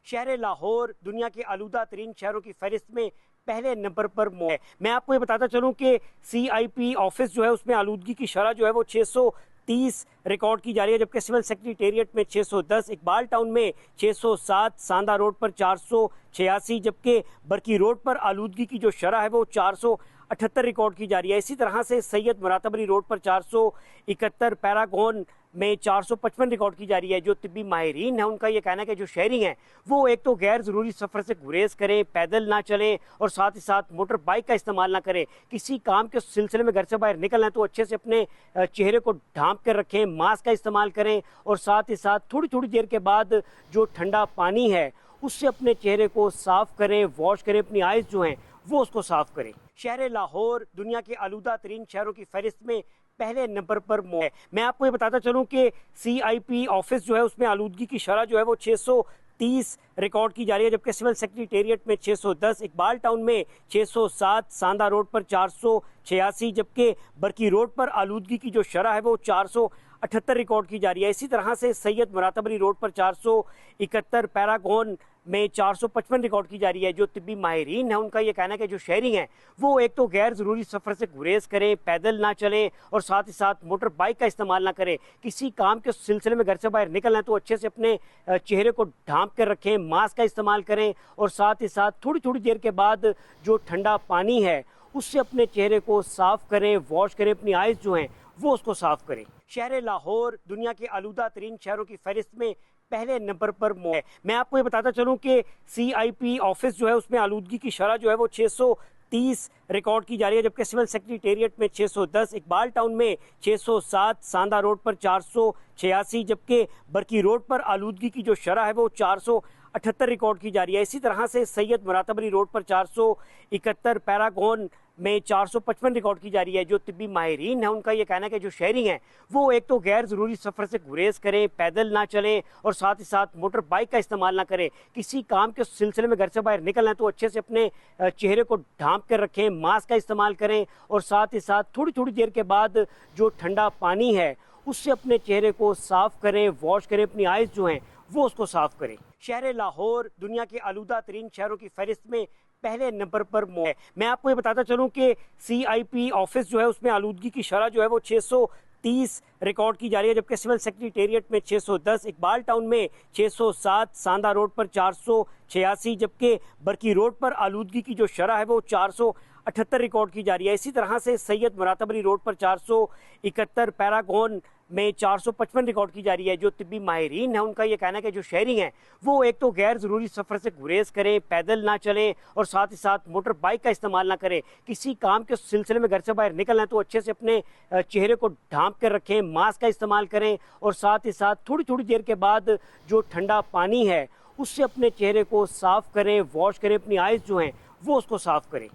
شہر لاہور دنیا کے آلودہ ترین شہروں کی فہرست میں پہلے نمبر پر ہے۔ میں آپ کو یہ بتاتا چلوں کہ سی آئی پی آفس جو ہے اس میں آلودگی کی شرح جو ہے وہ 630 ریکارڈ کی جا رہی ہے، جبکہ سول سیکریٹریٹ میں 610، اقبال ٹاؤن میں 607، ساندہ روڈ پر 486، جبکہ برکی روڈ پر آلودگی کی جو شرح ہے وہ 478 ریکارڈ کی جا رہی ہے۔ اسی طرح سے سید مراتب علی روڈ پر 471، پیراگون میں 455 ریکارڈ کی جا رہی ہے۔ جو طبی ماہرین ہیں ان کا یہ کہنا ہے کہ جو شہری ہیں وہ ایک تو غیر ضروری سفر سے گریز کریں، پیدل نہ چلیں اور ساتھ ہی ساتھ موٹر بائک کا استعمال نہ کریں۔ کسی کام کے سلسلے میں گھر سے باہر نکلنا ہے تو اچھے سے اپنے چہرے کو ڈھانپ کر رکھیں، ماسک کا استعمال کریں اور ساتھ ہی ساتھ تھوڑی تھوڑی دیر کے بعد جو ٹھنڈا پانی ہے اس سے اپنے چہرے کو صاف کریں، واش کریں، اپنی آئز جو ہیں وہ اس کو صاف کریں۔ شہر لاہور دنیا کے آلودہ ترین شہروں کی فہرست میں پہلے نمبر پر ہے۔ میں آپ کو یہ بتاتا چلوں کہ سی آئی پی آفس جو ہے اس میں آلودگی کی شرح جو ہے وہ 630 ریکارڈ کی جا رہی ہے، جبکہ سول سیکریٹریٹ میں 610، اقبال ٹاؤن میں 607، ساندہ روڈ پر 486، جبکہ برکی روڈ پر آلودگی کی جو شرح ہے وہ 478 ریکارڈ کی جا رہی ہے۔ اسی طرح سے سید مراتب علی روڈ پر 471، پیراگون میں 455 ریکارڈ کی جا رہی ہے۔ جو طبی ماہرین ہیں ان کا یہ کہنا ہے کہ جو شہری ہیں وہ ایک تو غیر ضروری سفر سے گریز کریں، پیدل نہ چلیں اور ساتھ ہی ساتھ موٹر بائک کا استعمال نہ کریں۔ کسی کام کے سلسلے میں گھر سے باہر نکلنا ہے تو اچھے سے اپنے چہرے کو ڈھانپ کر رکھیں، ماسک کا استعمال کریں اور ساتھ ہی ساتھ تھوڑی تھوڑی دیر کے بعد جو ٹھنڈا پانی ہے اس سے اپنے چہرے کو صاف کریں، واش کریں، اپنی آئز جو ہیں وہ اس کو صاف کریں۔ شہر لاہور دنیا کے آلودہ ترین شہروں کی فہرست میں پہلے نمبر پر ہے۔ میں آپ کو یہ بتاتا چلوں کہ سی آئی پی آفس جو ہے اس میں آلودگی کی شرح جو ہے وہ 630 ریکارڈ کی جا رہی ہے، جبکہ سول سیکریٹریٹ میں 610، اقبال ٹاؤن میں 607، ساندہ روڈ پر 486، جبکہ برکی روڈ پر آلودگی کی جو شرح ہے وہ 478 ریکارڈ کی جا رہی ہے۔ اسی طرح سے سید مراتب علی روڈ پر 471، پیراگون میں 455 ریکارڈ کی جا رہی ہے۔ جو طبی ماہرین ہیں ان کا یہ کہنا ہے کہ جو شہری ہیں وہ ایک تو غیر ضروری سفر سے گریز کریں، پیدل نہ چلیں اور ساتھ ہی ساتھ موٹر بائک کا استعمال نہ کریں۔ کسی کام کے سلسلے میں گھر سے باہر نکلنا ہے تو اچھے سے اپنے چہرے کو ڈھانپ کر رکھیں، ماسک کا استعمال کریں اور ساتھ ہی ساتھ تھوڑی تھوڑی دیر کے بعد جو ٹھنڈا پانی ہے اس سے اپنے چہرے کو صاف کریں، واش کریں، اپنی آئز جو ہیں وہ اس کو صاف کریں۔ شہر لاہور دنیا کے آلودہ ترین شہروں کی فہرست میں پہلے نمبر پر ہے۔ میں آپ کو یہ بتاتا چلوں کہ سی آئی پی آفس جو ہے اس میں آلودگی کی شرح جو ہے وہ 630 ریکارڈ کی جا رہی ہے، جبکہ سول سیکریٹریٹ میں 610، اقبال ٹاؤن میں 607، ساندہ روڈ پر 486، جبکہ برکی روڈ پر آلودگی کی جو شرح ہے وہ 478 ریکارڈ کی جا رہی ہے۔ اسی طرح سے سید مراتب علی روڈ پر 471، پیراگون میں 455 ریکارڈ کی جا رہی ہے۔ جو طبی ماہرین ہیں ان کا یہ کہنا ہے کہ جو شہری ہیں وہ ایک تو غیر ضروری سفر سے گریز کریں، پیدل نہ چلیں اور ساتھ ہی ساتھ موٹر بائک کا استعمال نہ کریں۔ کسی کام کے سلسلے میں گھر سے باہر نکلنا ہے تو اچھے سے اپنے چہرے کو ڈھانپ کر رکھیں، ماسک کا استعمال کریں اور ساتھ ہی ساتھ تھوڑی تھوڑی دیر کے بعد جو ٹھنڈا پانی ہے اس سے اپنے چہرے کو صاف کریں، واش کریں، اپنی آئز جو ہیں وہ اس کو صاف کریں۔